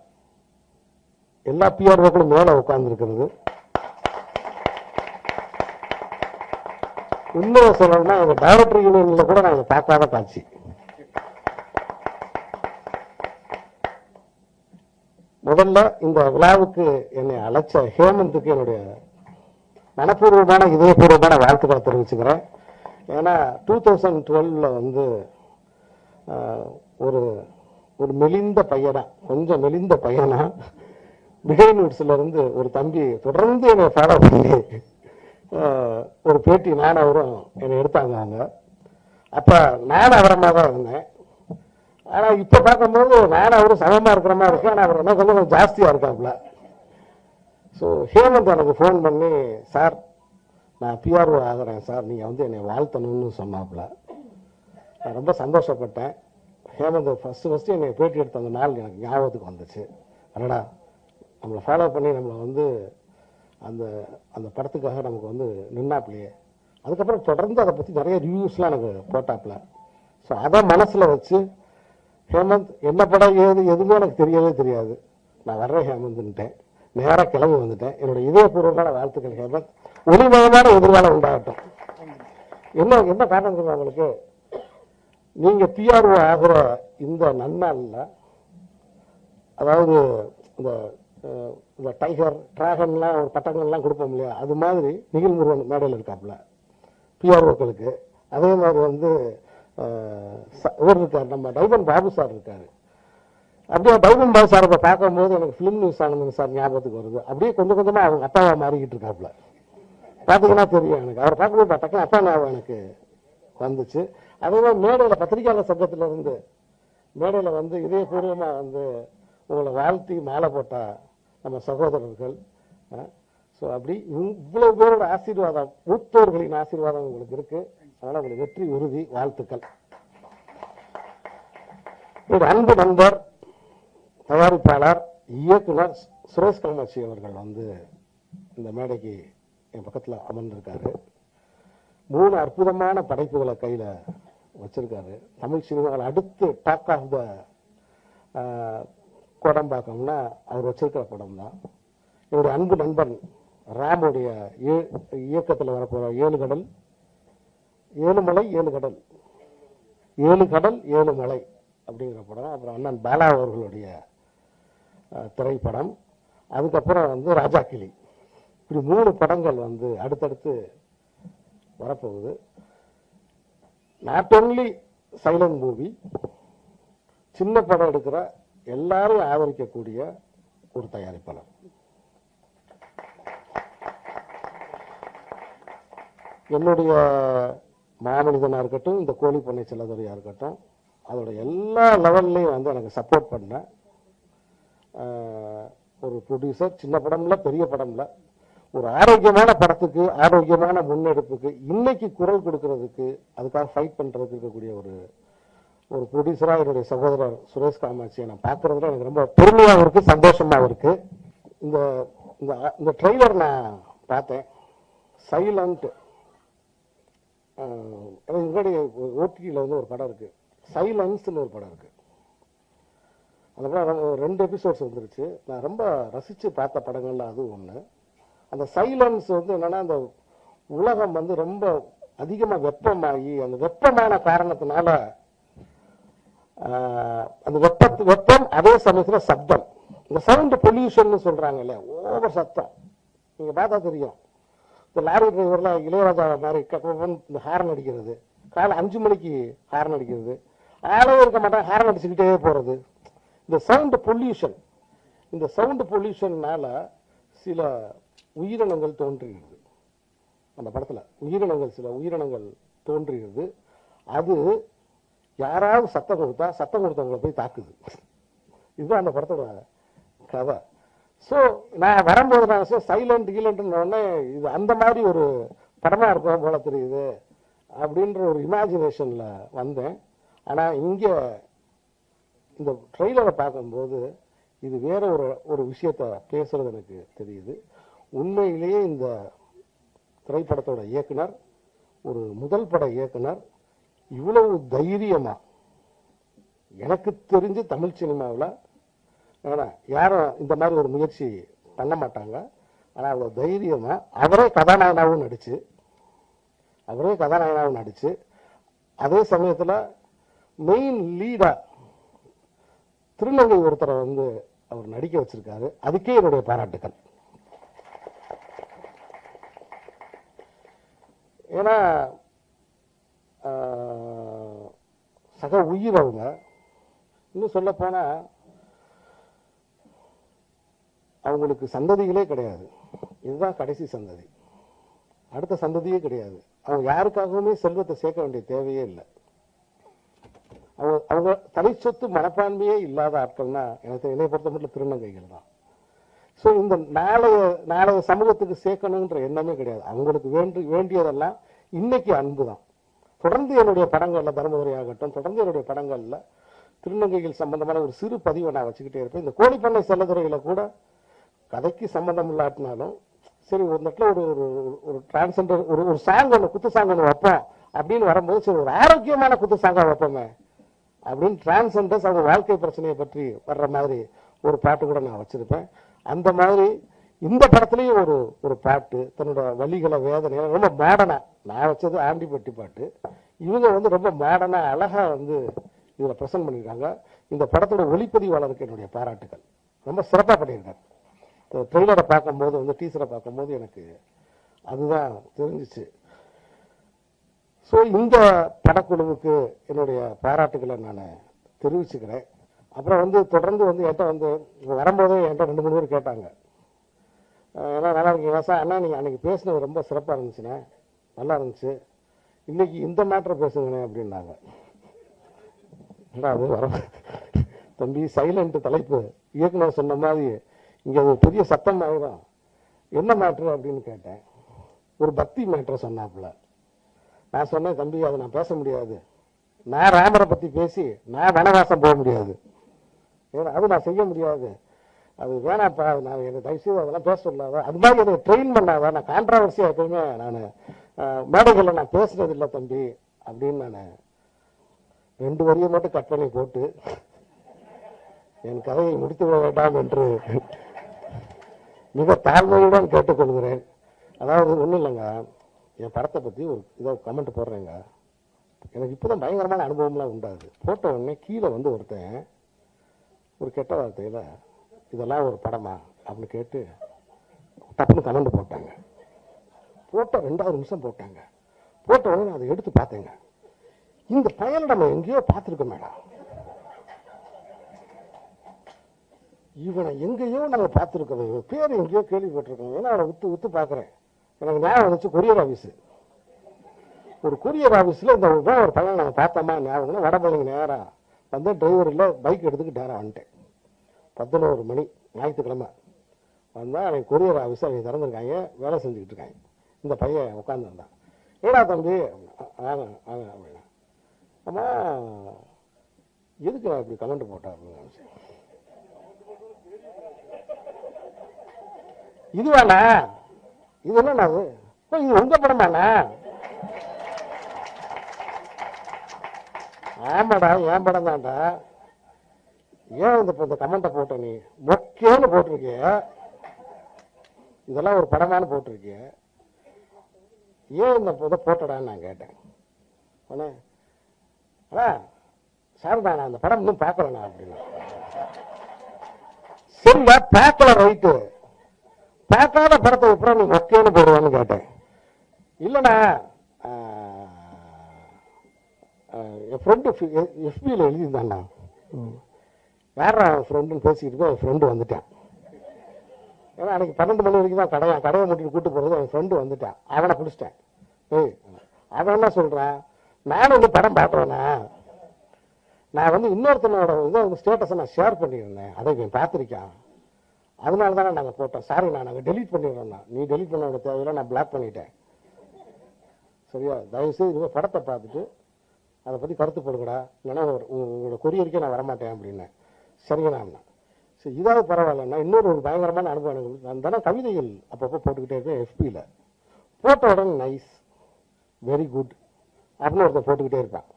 எல்லா பிஆர்ஓக்களும் மேலே உட்கார்ந்துருக்கிறது. உண்மையை சொல்லணும்னா எங்க டைரக்டர் யூனியன்ல கூட நாங்கள் பார்க்காத காட்சி. முதல்ல இந்த விழாவுக்கு என்னை அழைச்ச ஹேமந்துக்கு என்னுடைய மனப்பூர்வமான இதயபூர்வமான வாழ்த்துக்களை தெரிவிச்சுக்கிறேன். ஏன்னா 2012 வந்து ஒரு ஒரு மெலிந்த பையனா, கொஞ்சம் மெலிந்த பையனா பிஹைண்ட் நோட்ஸ்ல இருந்து ஒரு தம்பி தொடர்ந்து என்னை ஃபாலோ பண்ணி ஒரு பேட்டி நானும் அவரும் என்னை எடுத்தாங்க. அப்போ நான் அவரமாக தான் இருந்தேன். ஆனால் இப்போ பார்க்கும்போது நானும் அவரும் சமமாக இருக்கிற மாதிரி இருக்கேன். ஆனால் அவர் என்ன கொஞ்சம் ஜாஸ்தியாக இருக்காப்புல. ஸோ ஹேமந்த் எனக்கு ஃபோன் பண்ணி, சார் நான் பிஆர்ஓ ஆகிறேன் சார், நீங்கள் வந்து என்னை வாழ்த்தணும்னு சொன்னாப்புல. நான் ரொம்ப சந்தோஷப்பட்டேன். ஹேமந்த் ஃபஸ்ட்டு என்னை பேட்டி எடுத்த அந்த நாள் எனக்கு ஞாபகத்துக்கு வந்துச்சு. அடடா, நம்மளை ஃபாலோ பண்ணி நம்மளை வந்து அந்த அந்த படத்துக்காக நமக்கு வந்து நின்னாப்லையே. அதுக்கப்புறம் தொடர்ந்து அதை பற்றி நிறைய ரிவ்யூஸ்லாம் எனக்கு போட்டாப்புல. ஸோ அதை மனசில் வச்சு ஹேமந்த் என்ன படம் எதுவுமே எனக்கு தெரியவே தெரியாது, நான் வர்றேன் ஹேமந்த்ன்ட்டேன். நேராக கிளம்பி வந்துட்டேன். என்னோட இதயபூர்வமான வாழ்த்துக்கள் ஹேமந்த். ஒளிமயமான எதிர்காலம் உண்டாகட்டும். என்ன காரணம் சொல்லுவாங்க உங்களுக்கு? நீங்கள் பிஆர்ஓ ஆகிற இந்த நன்னாளில், அதாவது இந்த இந்த டைகர் டிராகன்லாம் ஒரு பட்டங்கள்லாம் கொடுப்போம் இல்லையா, அது மாதிரி நிகில் முருகன் மேடையில் இருக்காப்புல பிஆர்ஓக்களுக்கு. அதே மாதிரி வந்து இவர் இருக்கார், நம்ம டைபன் பாபு சார் இருக்காரு. அப்படியே டைபன் பாபு சார் பார்க்கும்போது எனக்கு ஃபிலிம் நியூஸ் ஆனந்த் சார் ஞாபகத்துக்கு வருது. அப்படியே கொஞ்சம் கொஞ்சமாக அவங்க அப்பாவை மாறிக்கிட்டு இருக்காப்புல. பார்த்தீங்கன்னா தெரியும் எனக்கு, அவர் பார்க்கும்போது டக்குனு அப்பா ஞாபகம் எனக்கு வந்துச்சு. அதே மாதிரி மேடையில் பத்திரிகையாளர் சங்கத்தில் இருந்து மேடையில் வந்து இதயபூர்வமாக வந்து உங்களை வாழ்த்தி மாலை போட்டா நம்ம சகோதரர்கள். ஸோ அப்படி இவ்வளவு பேரோட ஆசீர்வாதம், மூத்தோர்களின் ஆசீர்வாதம் உங்களுக்கு இருக்கு. அதனால உங்களுக்கு வெற்றி உறுதி, வாழ்த்துக்கள். ஒரு அன்பு நண்பர், தயாரிப்பாளர், இயக்குனர் சுரேஷ் காமாட்சி அவர்கள் வந்து இந்த மேடைக்கு என் பக்கத்தில் அமர்ந்திருக்காரு. 3 அற்புதமான படைப்புகளை கையில் வச்சிருக்காரு. தமிழ் சினிமாவில் அடுத்து டாக் ஆஃப் த கோடம்பாக்கம்னா அவர் வச்சிருக்கிற படம் தான். என்னுடைய அன்பு நண்பன் ராமுடைய இயக்கத்தில் வரப்போற 7 கடல் 7 மலை 7 கடல் 7 கடல் 7 மலை அப்படிங்கிற படம். அப்புறம் அண்ணன் பாலா அவர்களுடைய திரைப்படம். அதுக்கப்புறம் வந்து ராஜா கிளி. இப்படி 3 படங்கள் வந்து அடுத்தடுத்து வரப்போகுது. நாட் ஒன்லி சைலண்ட் மூவி, சின்ன படம் எடுக்கிற எல்லாரும் ஆதரிக்கக்கூடிய ஒரு தயாரிப்பாளர். என்னுடைய மாமனிதனா இருக்கட்டும், இந்த கோழி பண்ணை செல்லதுறையா இருக்கட்டும், அதோட எல்லா லெவல்லையும் வந்து எனக்கு சப்போர்ட் பண்ண ஒரு ப்ரொடியூசர். சின்ன படம்ல, பெரிய படம்ல, ஒரு ஆரோக்கியமான படத்துக்கு, ஆரோக்கியமான முன்னெடுப்புக்கு, இன்னைக்கு குரல் கொடுக்கறதுக்கு, அதுக்காக ஃபைட் பண்றதுக்கு இருக்கக்கூடிய ஒரு ப்ரொடியூசரா என்னுடைய சகோதரர் சுரேஷ் காமாட்சியை நான் பார்க்கறதுல எனக்கு ரொம்ப பெருமையாகவும் இருக்கு, சந்தோஷமாகவும் இருக்கு. இந்த ட்ரெய்லர் நான் பார்த்தேன். சைலண்ட், முன்னாடி ஓடிடியில் வந்து ஒரு படம் இருக்கு, சைலன்ஸ்னு ஒரு படம் இருக்கு. அந்த படம் 2 எபிசோட்ஸ் வந்துருச்சு. நான் ரொம்ப ரசிச்சு பார்த்த படங்கள்ல அது ஒண்ணு. அந்த சைலன்ஸ் வந்து என்னன்னா, அந்த உலகம் வந்து ரொம்ப அதிகமா வெப்பமாகி, அந்த வெப்பமான காரணத்தினால அந்த வெப்பம், அதே சமயத்துல சப்தம், இந்த சவுண்ட் பொல்யூஷன் சொல்றாங்க இல்லையா, ஓவர் சத்தம். நீங்க பார்த்தா தெரியும், இந்த லாரி டிரைவர்ல இளையராஜா மாதிரி இந்த ஹார்ன் அடிக்கிறது, காலை 5 மணிக்கு ஹார்ன் அடிக்கிறது, ஆளவே இருக்க மாட்டாங்க, ஹார்ன் அடிச்சுக்கிட்டே போறது. இந்த சவுண்ட் பொல்யூஷன், இந்த சவுண்ட் பொல்யூஷன்னால சில உயிரினங்கள் தோன்றுகிறது. அந்த படத்துல சில உயிரினங்கள் தோன்றுகிறது. அது யாராவது சத்தம் கொடுத்தவங்களை போய் தாக்குது. இதுதான் அந்த படத்தோட கதை. ஸோ நான் வரும்போது நான் சைலண்ட் கீலண்ட்னு இது அந்த மாதிரி ஒரு படமா இருக்கும் போல தெரியுது அப்படின்ற ஒரு இமேஜினேஷன்ல வந்தேன். ஆனா இங்க இந்த ட்ரெய்லரை பார்க்கும்போது இது வேற ஒரு விஷயத்த பேசுறது எனக்கு தெரியுது. உண்மையிலேயே இந்த திரைப்படத்தோட இயக்குனர், ஒரு முதல் பட இயக்குனர், இவ்வளவு தைரியமா, எனக்கு தெரிஞ்சு தமிழ் சினிமாவில் யாரும் இந்த மாதிரி ஒரு முயற்சி பண்ண மாட்டாங்க. ஆனா அவ்வளவு தைரியமா அவரே கதாநாயகனாகவும் நடிச்சு, அதே சமயத்துல மெயின் லீடா திருநங்கை ஒருத்தரை வந்து அவர் நடிக்க வச்சிருக்காரு. அதுக்கே என்னுடைய பாராட்டுக்கள். ஏன்னா சக உயிர் அவங்க. இன்னும் சொல்ல போனா அவங்களுக்கு சந்ததிகளே கிடையாது. இதுதான் கடைசி சந்ததி, அடுத்த சந்ததியே கிடையாது. அவங்க யாருக்காகவுமே செல்வத்தை சேர்க்க வேண்டிய தேவையே இல்லை. அவங்க தனி சொத்து மனப்பான்மையே இல்லாத ஆட்கள்னா என்னை பொறுத்த மட்டும் திருநங்கைகள் தான். ஸோ இந்த நாளைய சமூகத்துக்கு சேர்க்கணுன்ற எண்ணமே கிடையாது. அவங்களுக்கு வேண்டியதெல்லாம் இன்னைக்கு அன்பு தான். தொடர்ந்து என்னுடைய படங்கள்ல, தர்மபுரி ஆகட்டும், தொடர்ந்து என்னுடைய படங்கள்ல திருநங்கைகள் சம்பந்தமான ஒரு சிறு பதிவை நான் வச்சுக்கிட்டே இருப்பேன். இந்த கோழிப்பண்ணை செல்லதுறையில கூட கதைக்கு சம்பந்தம் இல்லாட்டினாலும் சரி, ஒரு இடத்துல ஒரு டிரான்ஸ்ஜெண்டர் ஒரு சாங் ஒன்று, குத்து சாங் ஒன்று வைப்போம் அப்படின்னு வரும்போது, சரி ஒரு ஆரோக்கியமான குத்து சாங்கா வைப்போமே அப்படின்னு டிரான்ஸ்ஜெண்டர்ஸ் அவங்க வாழ்க்கை பிரச்சனையை பற்றி வர்ற மாதிரி ஒரு பாட்டு கூட நான் வச்சிருப்பேன். அந்த மாதிரி இந்த படத்துலயும் ஒரு பாட்டு தன்னோட வலிகளை, வேதனைகளை ரொம்ப மாடனா, நான் வச்சது ஆண்டிப்பட்டி பாட்டு, இவங்க வந்து ரொம்ப மாடனா அழகா வந்து இதுல பிரசன்ட் பண்ணியிருக்காங்க. இந்த படத்தோட ஒளிப்பதிவாளருக்கு என்னுடைய பாராட்டுகள். ரொம்ப சிறப்பா பண்ணியிருக்காங்க. ட்ரெய்லரை பார்க்கும்போது வந்து டீசரை பார்க்கும்போது எனக்கு அதுதான் தெரிஞ்சிச்சு. ஸோ இந்த படக்குழுவுக்கு என்னுடைய பாராட்டுகளை நான் தெரிவிச்சுக்கிறேன். அப்புறம் வந்து தொடர்ந்து வந்து என்கிட்ட வந்து வரும்போதே என்கிட்ட 2-3 பேர் கேட்டாங்க, ஏன்னா நல்லா இருக்கீங்க சார், அண்ணா நீங்கள் அன்றைக்கி பேசினது ரொம்ப சிறப்பாக இருந்துச்சுண்ணே, நல்லா இருந்துச்சு, இன்றைக்கி இந்த மேட்ரை பேசுங்கண்ணே அப்படின்னாங்க. அது வர தம்பி சைலண்ட் தலைப்பு, இயக்குனர் சொன்ன மாதிரி இங்கே அது பெரிய சத்தம் ஆகிடும், என்ன மேட்ரு அப்படின்னு கேட்டேன். ஒரு பக்தி மேட்ரை சொன்னாப்புல. நான் சொன்னேன், தம்பி அதை நான் பேச முடியாது, நான் ராமரை பற்றி பேசி நான் வனவாசம் போக முடியாது, ஏன்னா அது நான் செய்ய முடியாது, அது வேணாப்பா, நான் எனக்கு தயவுசெய்து அதெல்லாம் பேச சொல்லாத, அது மாதிரி எனக்கு ட்ரெயின் பண்ணாத, நான் கான்ட்ராவர்சியாக எப்பவுமே நான் மேடைகளில் நான் பேசுறது இல்லை தம்பி அப்படின்னு நான் 2 வரியை மட்டும் கட் பண்ணி போட்டு என் கதையை முடித்து விட வேண்டாம் என்று மிக தாழ்மையுடன் கேட்டுக்கொள்கிறேன். அதாவது ஒன்றும் இல்லைங்க, என் படத்தை பற்றி ஒரு இதை கமெண்ட் போடுறேங்க. எனக்கு இப்போ தான் பயங்கரமான அனுபவம்லாம் உண்டாது. போட்ட உடனே கீழே வந்து ஒருத்தன் ஒரு கெட்ட வார்த்தையில் இதெல்லாம் ஒரு படமா அப்படின்னு கேட்டு டப்புன்னு கமெண்ட் போட்டாங்க. போட்ட 2வது நிமிஷம் போட்டாங்க. போட்ட உடனே அதை எடுத்து பார்த்தேங்க. இந்த பயனை நம்ம எங்கேயோ பார்த்துருக்கோம் மேடம், இவனை எங்கேயோ நாங்கள் பார்த்துருக்கோம், இவன் பேர் எங்கேயோ கேள்விப்பட்டிருக்கோம். ஏன்னா அவனை வித்து பார்க்குறேன். எனக்கு ஞாபகம் வந்துச்சு, கொரியர் ஆஃபீஸு. ஒரு கொரியர் ஆஃபீஸில் இந்த ஒரு பையனை நாங்கள் பார்த்தோமா ஞாபகம். வடபழனி நேரம் வந்து டிரைவரில் பைக் எடுத்துக்கிட்டு நேரம் வந்துட்டேன். 11 மணி ஞாயிற்றுக்கிழமை வந்தால் எனக்கு கொரியர் ஆஃபீஸை அவங்க திறந்துருக்காங்க, வேலை செஞ்சுக்கிட்டு இருக்காங்க. இந்த பையன் உட்காந்துருந்தான். ஏடா தம்பி ஆங்க ஆங்க அப்படின்னா, அம்மா எதுக்கு நான் இப்படி கமெண்ட் போட்டேன் அப்படின்னு. இதுவாண்ணா, இது என்னண்ணா, அது இது உங்க படமாண்ணா? ஆமாடா என் படம் தான்டா. ஏன் இந்த கமெண்ட்டை போட்ட நீ மொக்கேன்னு போட்டிருக்கிய, இதெல்லாம் ஒரு படமானு போட்டிருக்கிய, ஏன் இந்த இதை போட்டடான்னு நான் கேட்டேன். அண்ணா சார் தான், நான் அந்த படம் இன்னும் பார்க்கலண்ணா அப்படின்னு. சரிடா பார்க்கல, ரைட்டு, பார்க்காத படத்தை அப்புறம் நீ மொக்கேன்னு போடுவான்னு கேட்டேன். இல்லைண்ணா என் ஃப்ரெண்டு எஃபியில் எழுதியிருந்தாண்ணா, வேற ஃப்ரெண்டுன்னு பேசிக்கிட்டு என் ஃப்ரெண்டு வந்துட்டான். ஏன்னா அன்னைக்கு 12 மணி வரைக்கும் தான் கடையை மூட்டிட்டு கூட்டு போகிறது. என் ஃப்ரெண்டு வந்துட்டான், அவனை பிடிச்சிட்டேன். அவன் என்ன சொல்கிறான், நானும் வந்து படம் பார்க்குறேண்ணா, நான் வந்து இன்னொருத்தனோட இதை வந்து ஸ்டேட்டஸை நான் ஷேர் பண்ணியிருந்தேன், அதை இவன் பார்த்துருக்கான், அதனால தானே நாங்கள் போட்டோம், சாரிண்ணா நாங்கள் டெலீட் பண்ணிடுறோம்ண்ணா. நீ டெலீட் பண்ண வேண்டிய தேவையில்லை, நான் பிளாக் பண்ணிட்டேன், சரியா? தயவுசெய்து இதுவே படத்தை பார்த்துட்டு அதை பற்றி கருத்து போடுங்கடா, இல்லைன்னா உங்களோட கொரியருக்கே நான் வரமாட்டேன் அப்படின்னேன். சரிங்கண்ணா. சரி இதாவது பரவாயில்லண்ணா. இன்னொரு பயங்கரமான அனுபவம் எனக்கு, நான் தானே கவிதைகள் அப்பப்போ போட்டுக்கிட்டே இருக்கேன் எஃபியில். போட்ட உடனே நைஸ், வெரி குட் அப்படின்னு ஒருத்தர் போட்டுக்கிட்டே இருப்பான்.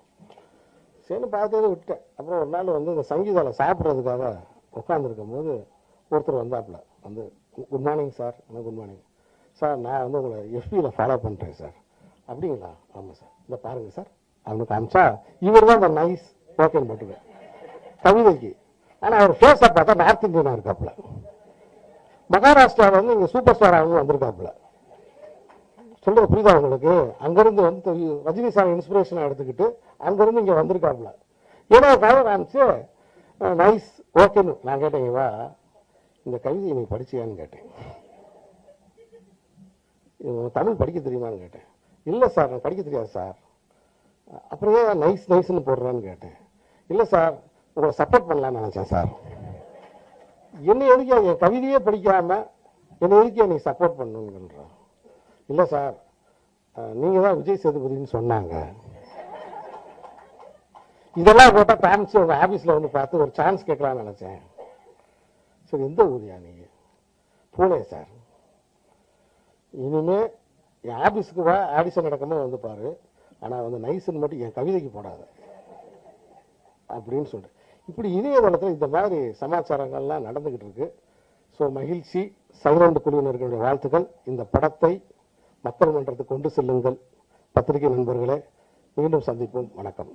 சரின்னு பார்த்ததே விட்டேன். அப்புறம் ஒரு நாள் வந்து இந்த சங்கீதாவில் சாப்பிட்றதுக்காக உட்காந்துருக்கும் போது ஒருத்தர் வந்தாப்புல வந்து, good morning sir. Good morning sir, நான் வந்து உங்களை எஃபியில் ஃபாலோ பண்ணுறேன் சார். அப்படிங்களா? ஆமாம் சார், இந்த பாருங்கள் சார் அப்படின்னு காமிச்சா இவர் தான் இந்த நைஸ் ஓகேன்னு போட்டுருவேன் கவிதைக்கு. ஆனால் அவர் ஃபேஸை பார்த்தா நார்த் இந்தியனாக இருக்காப்புல. மகாராஷ்டிராவில் வந்து இங்கே சூப்பர் ஸ்டார் ஆகணும் வந்திருக்காப்புல. சொல்கிறது புரியுதா உங்களுக்கு? அங்கேருந்து வந்து ரஜினி சார் இன்ஸ்பிரேஷனாக எடுத்துக்கிட்டு அங்கேருந்து இங்கே வந்திருக்காப்புல. ஏன்னா கதை காமிச்சு நைஸ் ஓகேன்னு. நான் கேட்டேங்க, வா இந்த கவிதையை நீ படிச்சியான்னு கேட்டேன். தமிழ் படிக்க தெரியுமான்னு கேட்டேன். இல்லை சார் நான் படிக்க தெரியாது சார். அப்புறம் ஏன் நைஸ் நைஸ்ன்னு போடுறான்னு கேட்டேன். இல்லை சார் உங்களை சப்போர்ட் பண்ணலான்னு நினச்சேன் சார். என்னை எதுக்கு என் கவிதையே படிக்காம என்னை எதுக்கு நீ சப்போர்ட் பண்ணணுங்கிறான். இல்லை சார் நீங்கள் தான் விஜய் சேதுபதினு சொன்னாங்க. இதெல்லாம் போட்டால் பேரண்ட்ஸ் உங்கள் ஆஃபீஸில் வந்து பார்த்து ஒரு சான்ஸ் கேட்கலான்னு நினச்சேன். சரி எந்த ஊரியா நீங்கள்? பூனே சார். இனிமே என் ஆஃபீஸுக்கு வா, ஆடிஷன் நடக்கும்போது வந்து பாரு, ஆனால் வந்து நைஸ்ன்னு மட்டும் என் கவிதைக்கு போடாத அப்படின்னு சொல்கிறேன். இப்படி இணையதளத்தில் இந்த மாதிரி சமாச்சாரங்கள்லாம் நடந்துக்கிட்டு இருக்கு. ஸோ மகிழ்ச்சி. சைலண்ட் குழுவினர்களுடைய வாழ்த்துக்கள். இந்த படத்தை மக்கள் மன்றத்துக்கு கொண்டு செல்லுங்கள். பத்திரிகை நண்பர்களே, மீண்டும் சந்திப்போம். வணக்கம்.